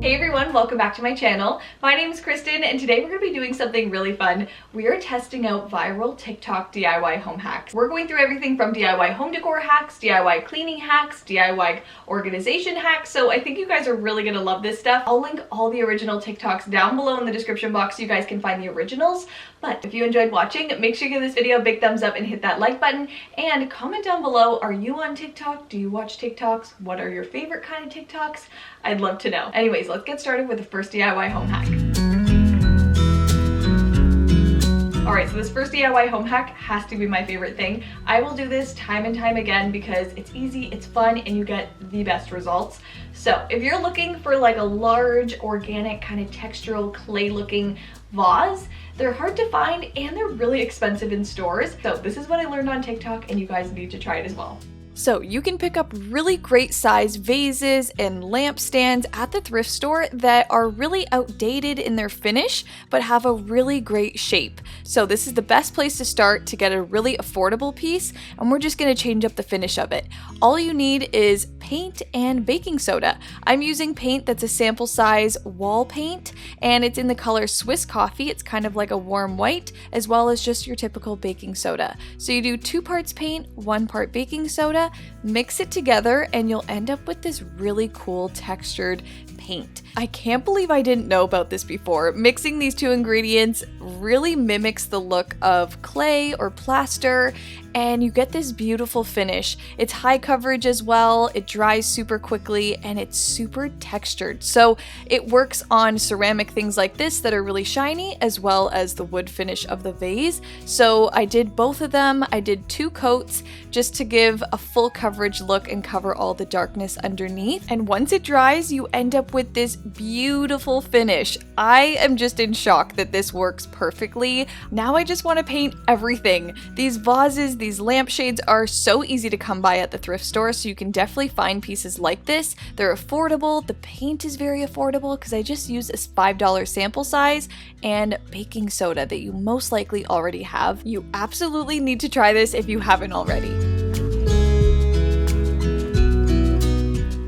Hey everyone, welcome back to my channel. My name is Kristen and today we're going to be doing something really fun. We are testing out viral TikTok DIY home hacks. We're going through everything from DIY home decor hacks, DIY cleaning hacks, DIY organization hacks, so I think you guys are really going to love this stuff. I'll link all the original TikToks down below in the description box so you guys can find the originals. But if you enjoyed watching, make sure you give this video a big thumbs up and hit that like button, and comment down below, are you on TikTok? Do you watch TikToks? What are your favorite kind of TikToks? I'd love to know. Anyways, let's get started with the first DIY home hack. Alright, so this first DIY home hack has to be my favorite thing. I will do this time and time again because it's easy, it's fun, and you get the best results. So if you're looking for like a large, organic, kind of textural, clay looking vase, they're hard to find and they're really expensive in stores. So this is what I learned on TikTok and you guys need to try it as well. So you can pick up really great size vases and lampstands at the thrift store that are really outdated in their finish, but have a really great shape. So this is the best place to start to get a really affordable piece, and we're just gonna change up the finish of it. All you need is paint and baking soda. I'm using paint that's a sample size wall paint, and it's in the color Swiss Coffee. It's kind of like a warm white, as well as just your typical baking soda. So you do 2 parts paint, 1 part baking soda, mix it together, and you'll end up with this really cool textured paint. I can't believe I didn't know about this before. Mixing these 2 ingredients really mimics the look of clay or plaster, and you get this beautiful finish. It's high coverage as well, it dries super quickly, and it's super textured. So it works on ceramic things like this that are really shiny, as well as the wood finish of the vase. So I did both of them. I did 2 coats just to give a full coverage look and cover all the darkness underneath. And once it dries, you end up with this beautiful finish. I am just in shock that this works perfectly. Now I just want to paint everything. These vases, these lampshades are so easy to come by at the thrift store, so you can definitely find pieces like this. They're affordable. The paint is very affordable because I just used a $5 sample size and baking soda that you most likely already have. You absolutely need to try this if you haven't already.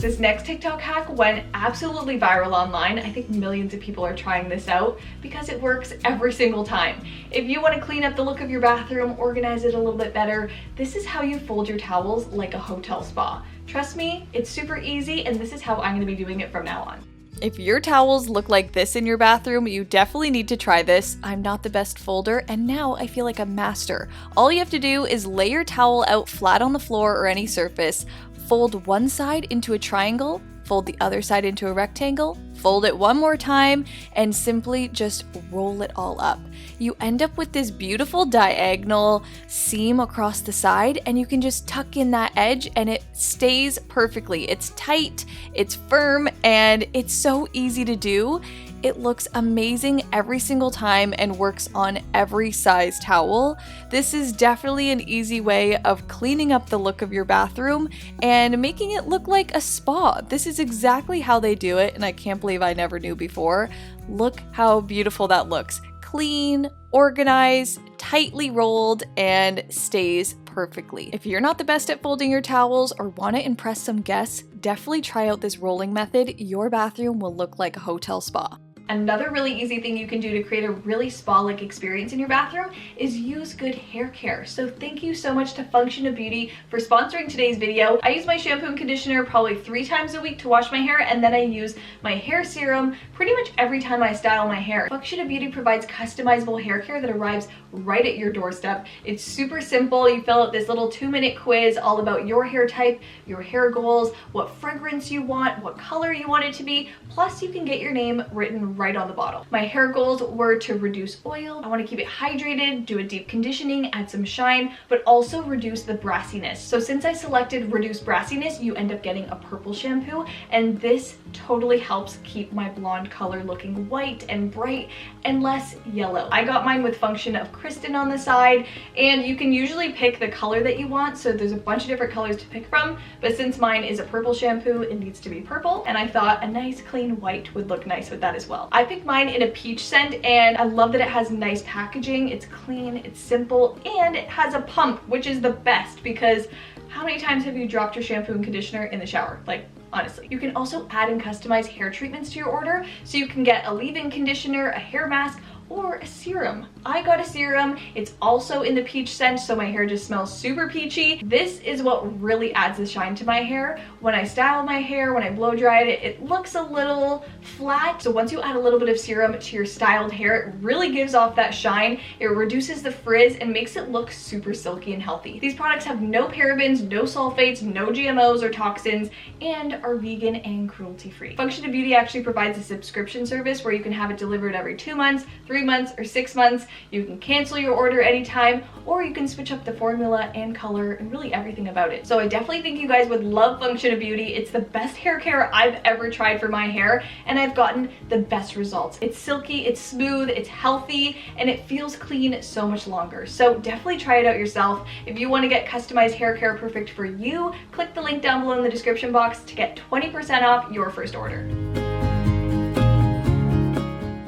This next TikTok hack went absolutely viral online. I think millions of people are trying this out because it works every single time. If you want to clean up the look of your bathroom, organize it a little bit better, this is how you fold your towels like a hotel spa. Trust me, it's super easy, and this is how I'm going to be doing it from now on. If your towels look like this in your bathroom, you definitely need to try this. I'm not the best folder, and now I feel like a master. All you have to do is lay your towel out flat on the floor or any surface, fold one side into a triangle, fold the other side into a rectangle, fold it one more time, and simply just roll it all up. You end up with this beautiful diagonal seam across the side, and you can just tuck in that edge and it stays perfectly. It's tight, it's firm, and it's so easy to do. It looks amazing every single time and works on every size towel. This is definitely an easy way of cleaning up the look of your bathroom and making it look like a spa. This is exactly how they do it, and I can't believe I never knew before. Look how beautiful that looks. Clean, organized, tightly rolled, and stays perfectly. If you're not the best at folding your towels or want to impress some guests, definitely try out this rolling method. Your bathroom will look like a hotel spa. Another really easy thing you can do to create a really spa-like experience in your bathroom is use good hair care. So thank you so much to Function of Beauty for sponsoring today's video. I use my shampoo and conditioner probably 3 times a week to wash my hair, and then I use my hair serum pretty much every time I style my hair. Function of Beauty provides customizable hair care that arrives right at your doorstep. It's super simple. You fill out this little 2-minute quiz all about your hair type, your hair goals, what fragrance you want, what color you want it to be, plus you can get your name written right on the bottle. My hair goals were to reduce oil. I want to keep it hydrated, do a deep conditioning, add some shine, but also reduce the brassiness. So since I selected reduce brassiness, you end up getting a purple shampoo, and this totally helps keep my blonde color looking white and bright and less yellow. I got mine with Function of Kristen on the side, and you can usually pick the color that you want, so there's a bunch of different colors to pick from, but since mine is a purple shampoo, it needs to be purple, and I thought a nice clean white would look nice with that as well. I picked mine in a peach scent, and I love that it has nice packaging. It's clean, it's simple, and it has a pump, which is the best because how many times have you dropped your shampoo and conditioner in the shower? Like honestly. You can also add and customize hair treatments to your order, so you can get a leave-in conditioner, a hair mask, or a serum. I got a serum. It's also in the peach scent, so my hair just smells super peachy. This is what really adds the shine to my hair. When I style my hair, when I blow dry it, it looks a little flat. So once you add a little bit of serum to your styled hair, it really gives off that shine. It reduces the frizz and makes it look super silky and healthy. These products have no parabens, no sulfates, no GMOs or toxins, and are vegan and cruelty-free. Function of Beauty actually provides a subscription service where you can have it delivered every 2 months, 3 months, or 6 months. You can cancel your order anytime, or you can switch up the formula and color and really everything about it. So I definitely think you guys would love Function of Beauty. It's the best hair care I've ever tried for my hair, and I've gotten the best results. It's silky, it's smooth, it's healthy, and it feels clean so much longer. So definitely try it out yourself. If you want to get customized hair care perfect for you, click the link down below in the description box to get 20% off your first order.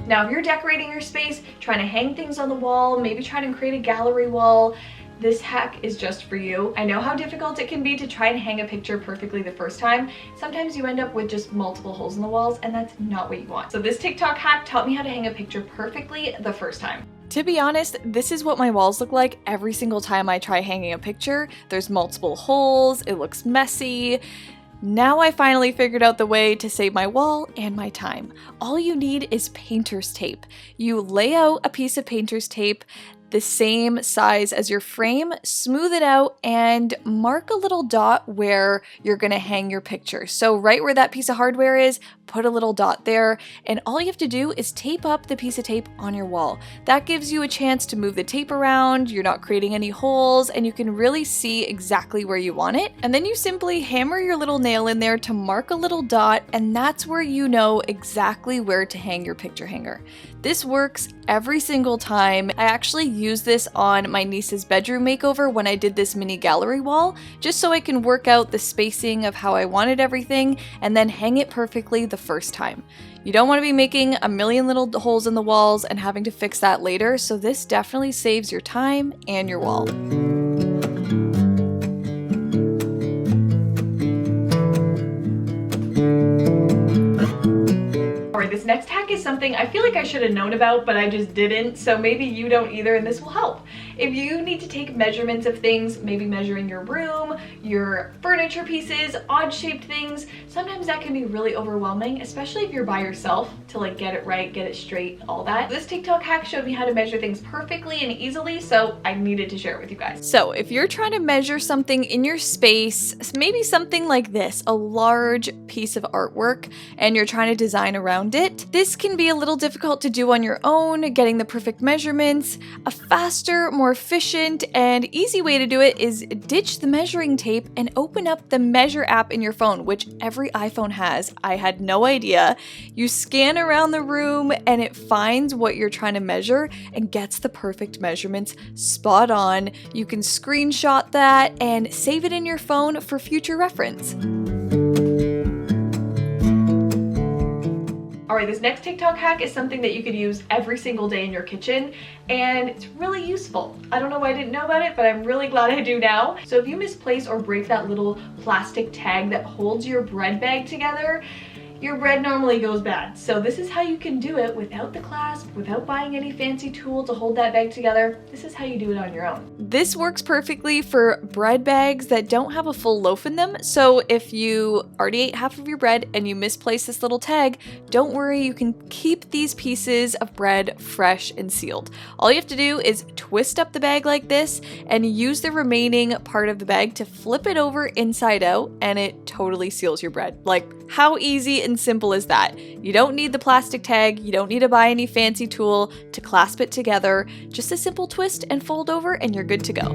Now, if you're decorating your space, trying to hang things on the wall, maybe trying to create a gallery wall, this hack is just for you. I know how difficult it can be to try and hang a picture perfectly the first time. Sometimes you end up with just multiple holes in the walls, and that's not what you want. So this TikTok hack taught me how to hang a picture perfectly the first time. To be honest, this is what my walls look like every single time I try hanging a picture. There's multiple holes, it looks messy. Now I finally figured out the way to save my wall and my time. All you need is painter's tape. You lay out a piece of painter's tape the same size as your frame, smooth it out, and mark a little dot where you're gonna hang your picture. So right where that piece of hardware is, put a little dot there, and all you have to do is tape up the piece of tape on your wall. That gives you a chance to move the tape around, you're not creating any holes, and you can really see exactly where you want it. And then you simply hammer your little nail in there to mark a little dot, and that's where you know exactly where to hang your picture hanger. This works every single time. I actually used this on my niece's bedroom makeover when I did this mini gallery wall, just so I can work out the spacing of how I wanted everything and then hang it perfectly the first time. You don't want to be making a million little holes in the walls and having to fix that later, so this definitely saves your time and your wall. This next hack is something I feel like I should have known about, but I just didn't, so maybe you don't either, and this will help. If you need to take measurements of things, maybe measuring your room, your furniture pieces, odd-shaped things, sometimes that can be really overwhelming, especially if you're by yourself, to like get it right, get it straight, all that. This TikTok hack showed me how to measure things perfectly and easily, so I needed to share it with you guys. So if you're trying to measure something in your space, maybe something like this, a large piece of artwork, and you're trying to design around it, this can be a little difficult to do on your own, getting the perfect measurements. A faster, more efficient, and easy way to do it is ditch the measuring tape and open up the Measure app in your phone, which every iPhone has. I had no idea. You scan around the room and it finds what you're trying to measure and gets the perfect measurements spot on. You can screenshot that and save it in your phone for future reference. Alright, this next TikTok hack is something that you could use every single day in your kitchen, and it's really useful. I don't know why I didn't know about it, but I'm really glad I do now. So if you misplace or break that little plastic tag that holds your bread bag together, your bread normally goes bad. So this is how you can do it without the clasp, without buying any fancy tool to hold that bag together. This is how you do it on your own. This works perfectly for bread bags that don't have a full loaf in them. So if you already ate half of your bread and you misplace this little tag, don't worry, you can keep these pieces of bread fresh and sealed. All you have to do is twist up the bag like this and use the remaining part of the bag to flip it over inside out, and it totally seals your bread. Like, how easy and simple is that? You don't need the plastic tag, you don't need to buy any fancy tool to clasp it together. Just a simple twist and fold over and you're good to go.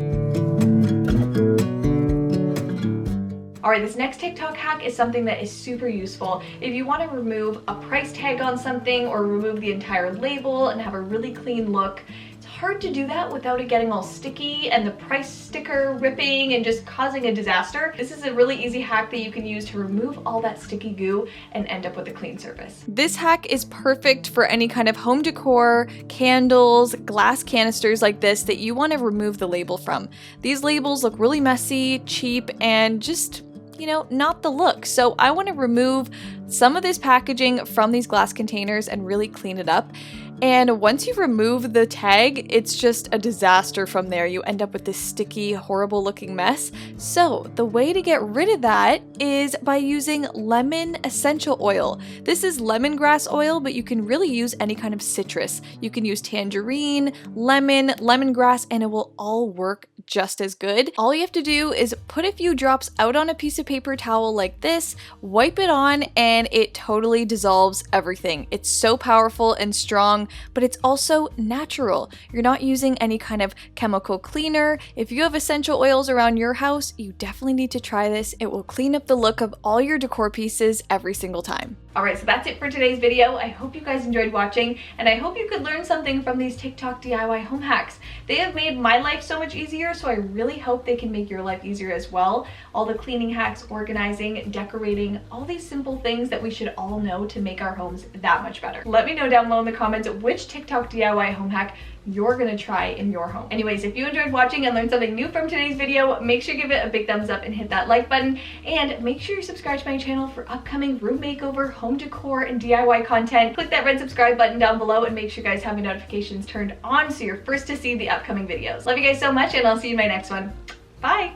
Alright, this next TikTok hack is something that is super useful. If you want to remove a price tag on something or remove the entire label and have a really clean look, it's hard to do that without it getting all sticky and the price sticker ripping and just causing a disaster. This is a really easy hack that you can use to remove all that sticky goo and end up with a clean surface. This hack is perfect for any kind of home decor, candles, glass canisters like this that you want to remove the label from. These labels look really messy, cheap, and just you know, not the look. So I want to remove some of this packaging from these glass containers and really clean it up. And once you remove the tag, it's just a disaster from there. You end up with this sticky, horrible looking mess. So the way to get rid of that is by using lemon essential oil. This is lemongrass oil, but you can really use any kind of citrus. You can use tangerine, lemon, lemongrass, and it will all work just as good. All you have to do is put a few drops out on a piece of paper towel like this, wipe it on, and it totally dissolves everything. It's so powerful and strong, but it's also natural. You're not using any kind of chemical cleaner. If you have essential oils around your house, you definitely need to try this. It will clean up the look of all your decor pieces every single time. Alright, so that's it for today's video. I hope you guys enjoyed watching, and I hope you could learn something from these TikTok DIY home hacks. They have made my life so much easier, so I really hope they can make your life easier as well. All the cleaning hacks, organizing, decorating, all these simple things that we should all know to make our homes that much better. Let me know down below in the comments which TikTok DIY home hack you're gonna try in your home. Anyways, if you enjoyed watching and learned something new from today's video, make sure you give it a big thumbs up and hit that like button, and make sure you subscribe to my channel for upcoming room makeover, home decor, and DIY content. Click that red subscribe button down below and make sure you guys have your notifications turned on so you're first to see the upcoming videos. Love you guys so much, and I'll see you in my next one. Bye!